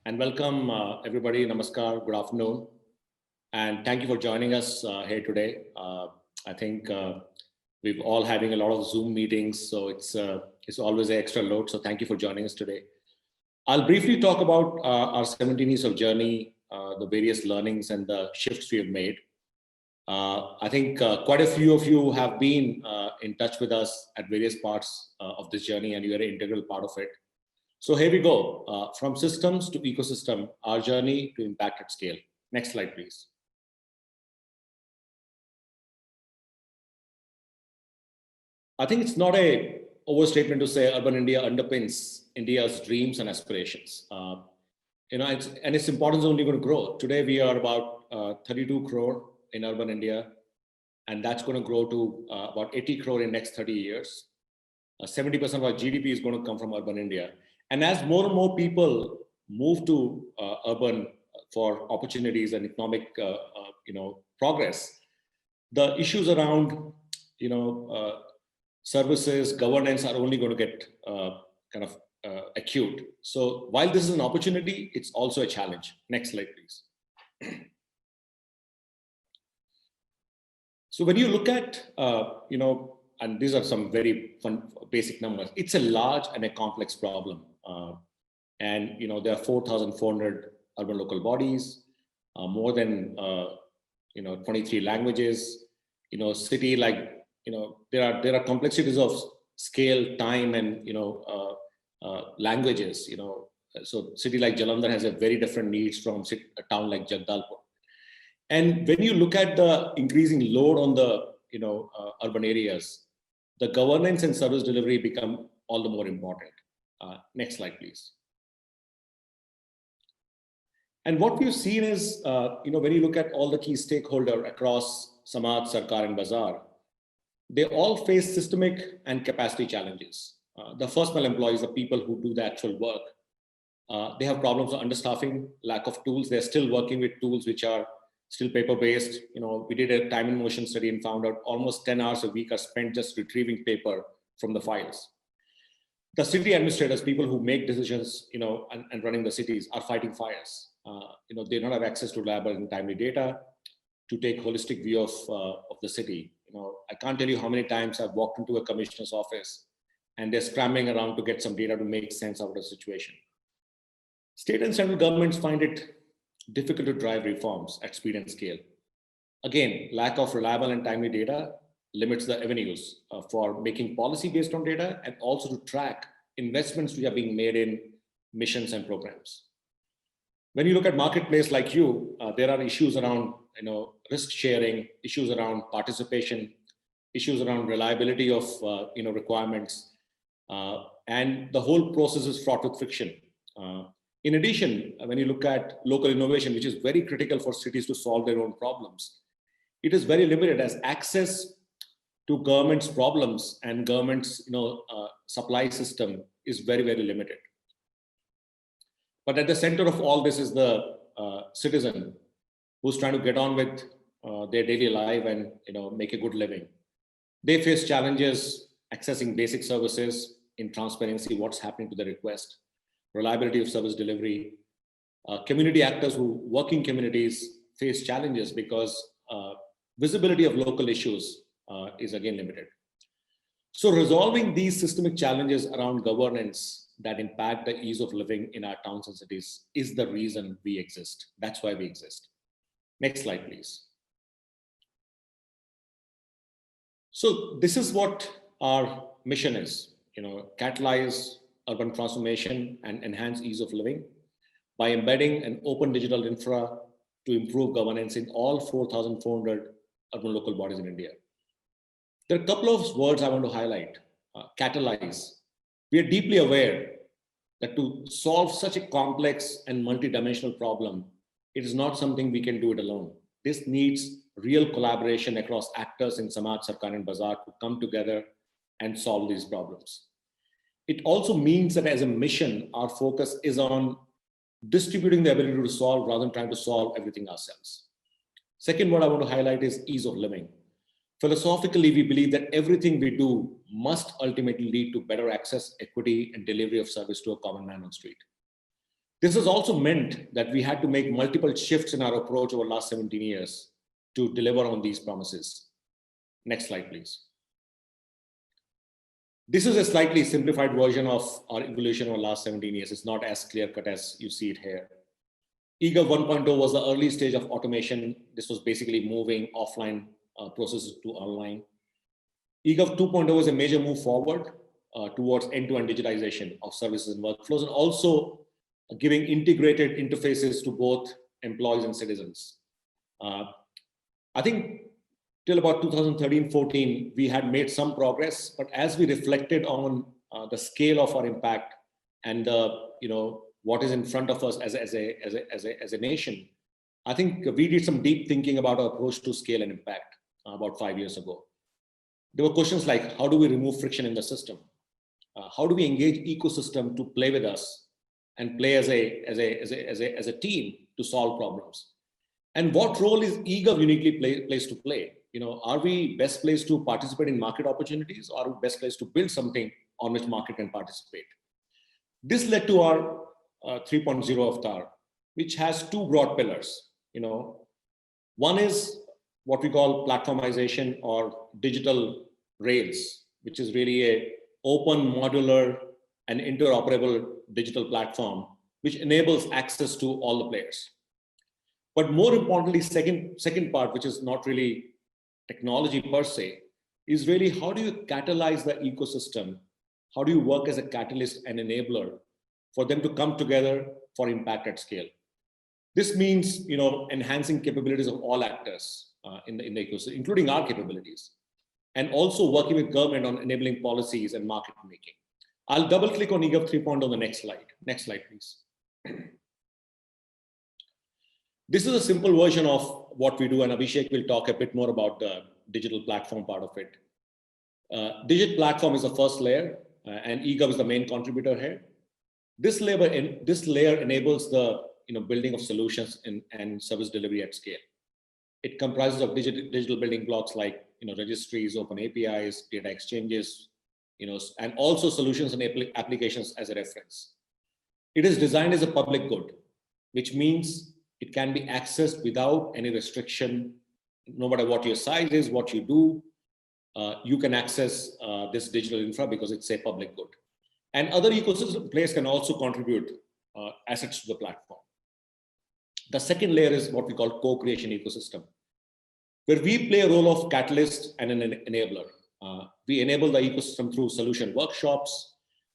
And welcome everybody. Namaskar, good afternoon. And thank you for joining us here today. I think we've all having a lot of Zoom meetings, so it's always an extra load. So thank you for joining us today. I'll briefly talk about our 17 years of journey, the various learnings and the shifts we have made. I think quite a few of you have been in touch with us at various parts of this journey, and you are an integral part of it. So here we go, from systems to ecosystem, our journey to impact at scale. Next slide, please. I think it's not a overstatement to say urban India underpins India's dreams and aspirations. Its importance is only going to grow. Today, we are about 32 crore in urban India, and that's going to grow to about 80 crore in next 30 years. 70% of our GDP is going to come from urban India. And as more and more people move to urban for opportunities and economic, progress, the issues around, services, governance are only going to get acute. So while this is an opportunity, it's also a challenge. Next slide, please. So when you look at, and these are some very fun, basic numbers, it's a large and a complex problem. There are 4,400 urban local bodies, more than 23 languages. City like there are complexities of scale, time, and languages. So city like Jalandhar has a very different needs from a town like Jagdalpur. And when you look at the increasing load on the urban areas, the governance and service delivery become all the more important. Next slide, please. And what we've seen is, when you look at all the key stakeholders across Samaj, Sarkar, and Bazaar, they all face systemic and capacity challenges. The first mile employees, the people who do the actual work, they have problems of understaffing, lack of tools. They're still working with tools which are still paper-based. We did a time and motion study and found out almost 10 hours a week are spent just retrieving paper from the files. The city administrators, people who make decisions, and running the cities, are fighting fires. They don't have access to reliable and timely data to take holistic view of the city. I can't tell you how many times I've walked into a commissioner's office and they're scrambling around to get some data to make sense out of the situation. State and central governments find it difficult to drive reforms at speed and scale. Again, lack of reliable and timely data limits the avenues for making policy based on data, and also to track investments which are being made in missions and programs. When you look at marketplace like you, there are issues around risk sharing, issues around participation, issues around reliability of requirements, and the whole process is fraught with friction. In addition, when you look at local innovation, which is very critical for cities to solve their own problems, it is very limited, as access to government's problems and government's supply system is very, very limited. But at the center of all this is the citizen who's trying to get on with their daily life and make a good living. They face challenges accessing basic services, in transparency, what's happening to the request, reliability of service delivery. Community actors who work in communities face challenges because visibility of local issues is again limited. So resolving these systemic challenges around governance that impact the ease of living in our towns and cities is the reason we exist. That's why we exist. Next slide, please. So this is what our mission is, catalyze urban transformation and enhance ease of living by embedding an open digital infra to improve governance in all 4,400 urban local bodies in India. There are a couple of words I want to highlight. Catalyze. We are deeply aware that to solve such a complex and multidimensional problem, it is not something we can do it alone. This needs real collaboration across actors in Samaj, Sarkar, and Bazaar to come together and solve these problems. It also means that as a mission, our focus is on distributing the ability to solve rather than trying to solve everything ourselves. Second word I want to highlight is ease of living. Philosophically, we believe that everything we do must ultimately lead to better access, equity, and delivery of service to a common man on the street. This has also meant that we had to make multiple shifts in our approach over the last 17 years to deliver on these promises. Next slide, please. This is a slightly simplified version of our evolution over the last 17 years. It's not as clear-cut as you see it here. eGov 1.0 was the early stage of automation. This was basically moving offline processes to online. eGov 2.0 is a major move forward towards end-to-end digitization of services and workflows, and also giving integrated interfaces to both employees and citizens. I think till about 2013-14, we had made some progress, but as we reflected on the scale of our impact and what is in front of us as a nation, I think we did some deep thinking about our approach to scale and impact about 5 years ago. There were questions like, how do we remove friction in the system? How do we engage ecosystem to play with us and play as a team to solve problems? And what role is eGov uniquely placed to play? Are we best placed to participate in market opportunities, or are we best placed to build something on which market can participate? This led to our 3.0 avatar, which has two broad pillars. One is what we call platformization or digital rails, which is really a open, modular, and interoperable digital platform, which enables access to all the players. But more importantly, second part, which is not really technology per se, is really how do you catalyze the ecosystem? How do you work as a catalyst and enabler for them to come together for impact at scale? This means enhancing capabilities of all actors in the ecosystem, including our capabilities, and also working with government on enabling policies and market making. I'll double click on eGov 3.0 on the next slide. Next slide, please. This is a simple version of what we do, and Abhishek will talk a bit more about the digital platform part of it. Digital platform is the first layer, and eGov is the main contributor here. This layer enables the building of solutions and service delivery at scale. It comprises of digital building blocks like registries, open APIs, data exchanges, and also solutions and applications as a reference. It is designed as a public good, which means it can be accessed without any restriction, no matter what your size is, what you do. You can access this digital infra because it's a public good. And other ecosystem players can also contribute assets to the platform. The second layer is what we call co-creation ecosystem, where we play a role of catalyst and an enabler. We enable the ecosystem through solution workshops.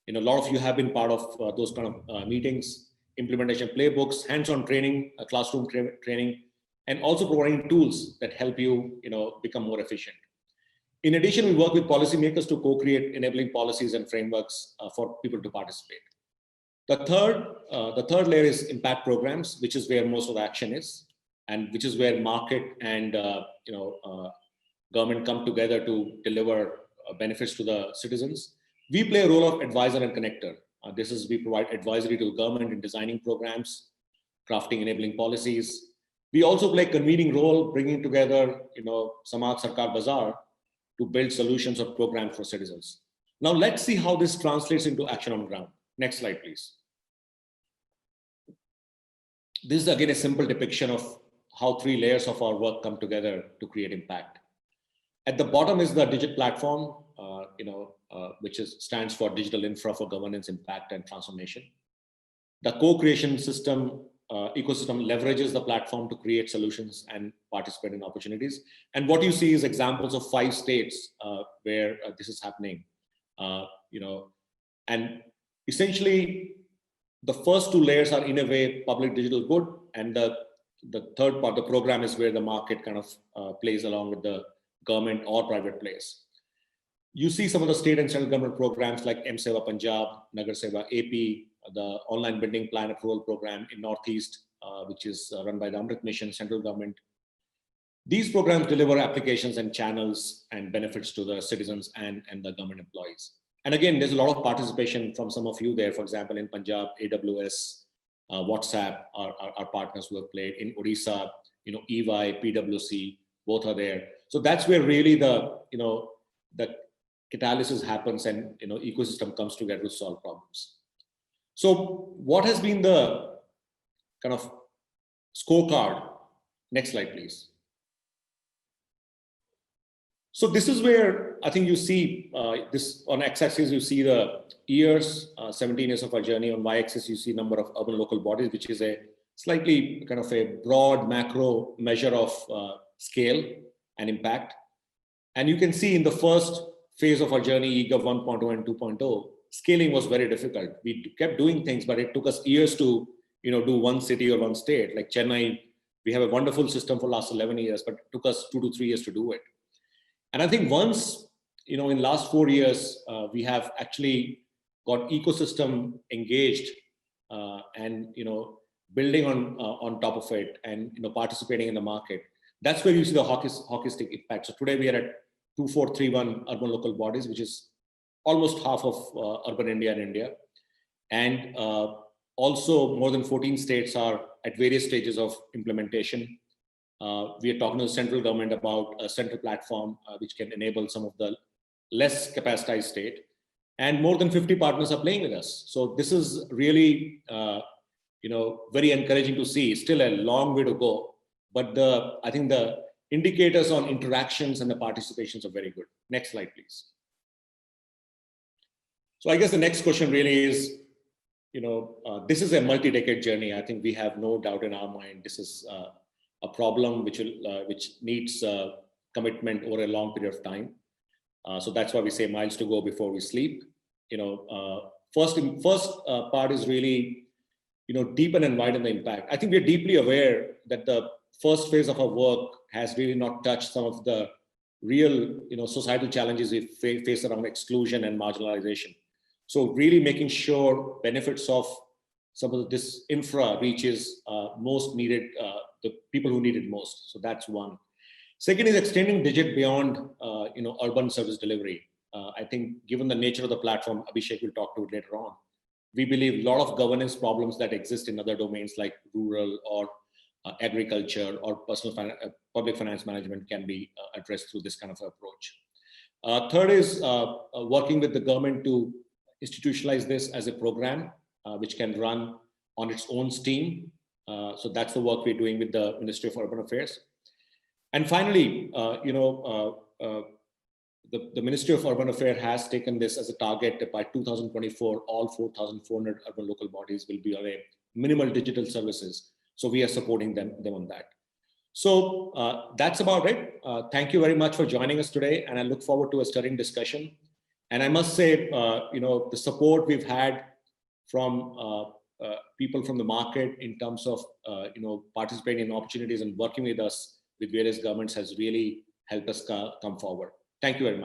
A lot of you have been part of those kind of meetings, implementation playbooks, hands-on training, classroom training, and also providing tools that help you, become more efficient. In addition, we work with policymakers to co-create enabling policies and frameworks for people to participate. The third layer is impact programs, which is where most of the action is, and which is where market and government come together to deliver benefits to the citizens. We play a role of advisor and connector. We provide advisory to the government in designing programs, crafting enabling policies. We also play a convening role, bringing together, Samaj Sarkar Bazaar to build solutions or programs for citizens. Now let's see how this translates into action on ground. Next slide, please. This is again a simple depiction of how three layers of our work come together to create impact. At the bottom is the digital platform, which stands for digital infra for governance, impact, and transformation. The co-creation system ecosystem leverages the platform to create solutions and participate in opportunities. And what you see is examples of 5 states where this is happening. And essentially, the first 2 layers are in a way public digital good, and the third part, the program, is where the market kind of plays along with the government or private players. You see some of the state and central government programs like M-Seva Punjab, Nagar Seva AP, the online building plan approval program in Northeast, which is run by the Amrit Mission, central government. These programs deliver applications and channels and benefits to the citizens and the government employees. And again, there's a lot of participation from some of you there. For example, in Punjab, AWS, WhatsApp are partners who have played. In Odisha, EY, PwC, both are there. So that's where really the catalysis happens and ecosystem comes together to solve problems. So what has been the kind of scorecard. Next slide, please. So this is where I think you see this on x-axis, you see the years, 17 years of our journey. On y-axis, you see number of urban local bodies, which is a slightly kind of a broad macro measure of scale and impact. And you can see in the first phase of our journey, eGov 1.0 and 2.0, scaling was very difficult. We kept doing things, but it took us years to do one city or one state. Like Chennai, we have a wonderful system for last 11 years, but it took us 2 to 3 years to do it. And I think once, in last 4 years, we have actually got ecosystem engaged and, building on top of it and, participating in the market. That's where you see the hockey stick impact. So today we are at 2431 urban local bodies, which is almost half of urban India and India. And also more than 14 states are at various stages of implementation. We are talking to the central government about a central platform which can enable some of the less capacitized state, and more than 50 partners are playing with us. So this is really, very encouraging to see. Still a long way to go, but I think the indicators on interactions and the participations are very good. Next slide, please. So I guess the next question really is, this is a multi-decade journey. I think we have no doubt in our mind this is a problem which needs commitment over a long period of time. So that's why we say miles to go before we sleep. First part is really, deepen and widen the impact. I think we're deeply aware that the first phase of our work has really not touched some of the real, societal challenges we face around exclusion and marginalization. So really making sure benefits of some of this infra reaches most needed, the people who need it most. So that's one. Second is extending Digit beyond, urban service delivery. I think given the nature of the platform, Abhishek will talk to it later on, we believe a lot of governance problems that exist in other domains like rural or agriculture or public finance management can be addressed through this kind of approach. Third is working with the government to institutionalize this as a program which can run on its own steam. So that's the work we're doing with the Ministry of Urban Affairs. And finally, the Ministry of Urban Affairs has taken this as a target that by 2024, all 4,400 urban local bodies will be on a minimal digital services. So we are supporting them on that. So that's about it. Thank you very much for joining us today, and I look forward to a stirring discussion. And I must say, the support we've had from people from the market in terms of participating in opportunities and working with us with various governments has really helped us come forward. Thank you very much.